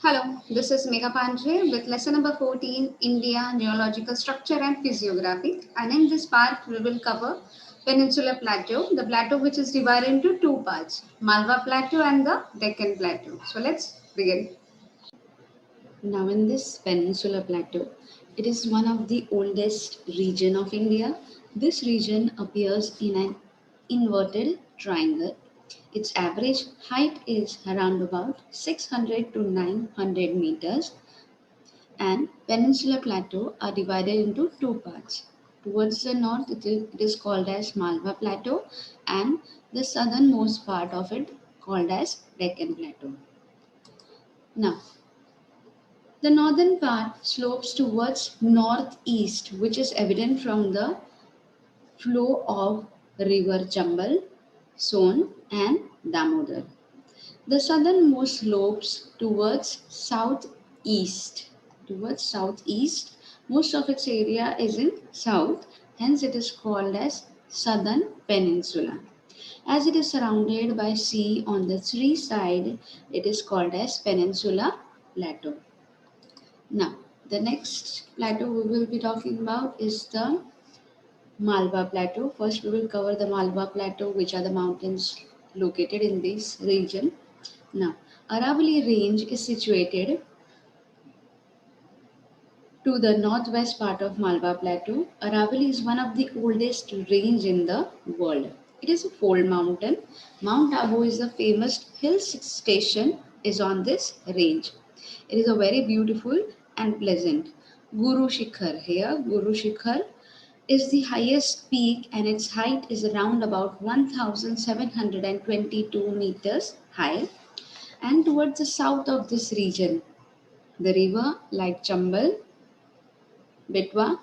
Hello, this is Megha Pandre with lesson number 14, India, Geological Structure and Physiography. And in this part, we will cover Peninsular Plateau, the plateau which is divided into two parts, Malwa Plateau and the Deccan Plateau. So let's begin. Now, in this peninsular plateau, it is one of the oldest region of India. This region appears in an inverted triangle. Its average height is around about 600 to 900 meters, and peninsular plateau are divided into two parts. Towards the north, it is called as Malwa Plateau, and the southernmost part of it called as Deccan Plateau. Now, the northern part slopes towards northeast, which is evident from the flow of river Chambal, Son, and Damodar. The southernmost slopes towards southeast. Most of its area is in south, hence it is called as Southern Peninsula. As it is surrounded by sea on the three side, it is called as Peninsula Plateau. Now, the next plateau we will be talking about is the Malwa Plateau. First, we will cover the Malwa Plateau, which are the mountains located in this region. Now, Aravalli Range is situated to the northwest part of Malwa Plateau. Aravalli is one of the oldest range in the world. It is a fold mountain. Mount Abu is the famous hill station is on this range. It is a very beautiful and pleasant. Guru Shikhar here, Guru Shikhar is the highest peak and its height is around about 1722 meters high. And towards the south of this region, the river like Chambal, Betwa,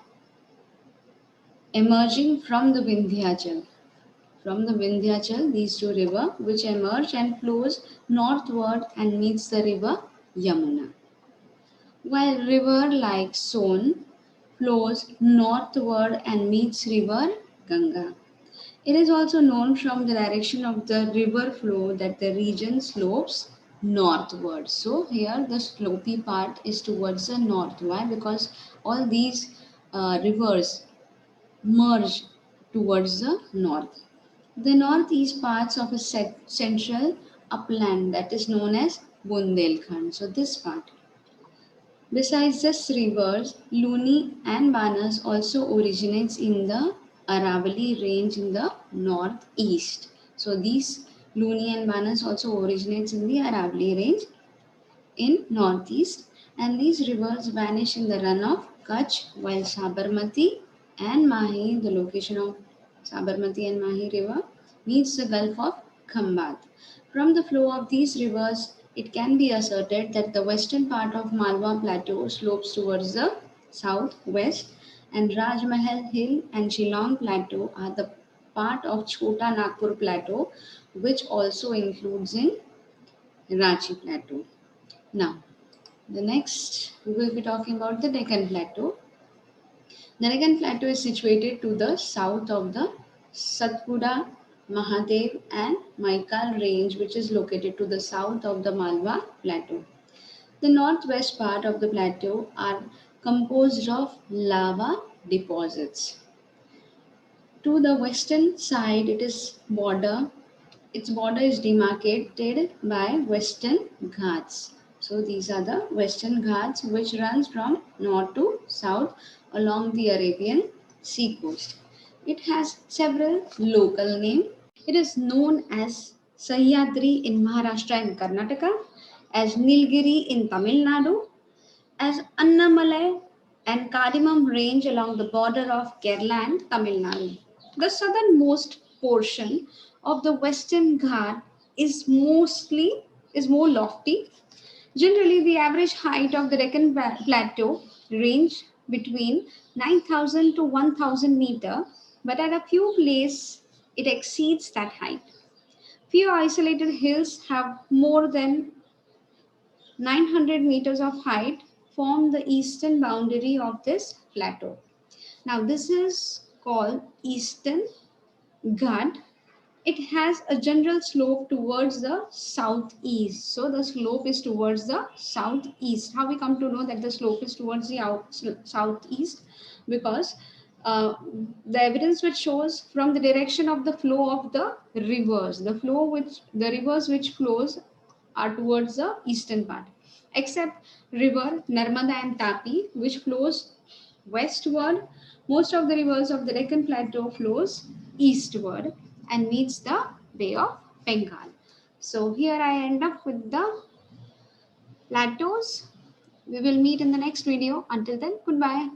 emerging from the Vindhyachal. From the Vindhyachal, these two rivers which emerge and flows northward and meets the river Yamuna. While river like Son flows northward and meets river Ganga. It is also known from the direction of the river flow that the region slopes northward. So here the slopy part is towards the north. Why? Because all these rivers merge towards the north. The northeast parts of a central upland that is known as Bundelkhand. So this part. Besides these rivers, Luni and Banas also originates in the Aravalli range in the northeast. So these Luni and Banas also originates in the Aravalli range in northeast, and these rivers vanish in the run of Kutch, while Sabarmati and Mahi, the location of Sabarmati and Mahi river, meets the Gulf of Khambat. From the flow of these rivers, it can be asserted that the western part of Malwa Plateau slopes towards the southwest, and Rajmahal Hill and Shillong Plateau are the part of Chota Nagpur Plateau, which also includes in Ranchi Plateau. Now, the next we will be talking about the Deccan Plateau. The Deccan Plateau is situated to the south of the Satpura, Mahadev and Maikal range, which is located to the south of the Malwa Plateau. The northwest part of the plateau are composed of lava deposits. To the western side, its border is demarcated by Western Ghats. So these are the Western Ghats which runs from north to south along the Arabian Sea coast. It has several local names. It is known as Sahyadri in Maharashtra and Karnataka, as Nilgiri in Tamil Nadu, as Annamalai and Kadimam range along the border of Kerala and Tamil Nadu. The southernmost portion of the Western Ghat is more lofty. Generally, the average height of the Deccan Plateau range between 9,000 to 1,000 meter, but at a few places it exceeds that height. Few isolated hills have more than 900 meters of height form the eastern boundary of this plateau. Now, this is called Eastern Ghat it has a general slope towards the southeast. So the slope is towards the southeast. How we come to know that the slope is towards the southeast? Because uh, the evidence which shows from the direction of the flow of the rivers, the rivers which flows are towards the eastern part, except river Narmada and Tapi, which flows westward. Most of the rivers of the Deccan Plateau flows eastward and meets the Bay of Bengal. So here I end up with the plateaus. We will meet in the next video. Until then, goodbye.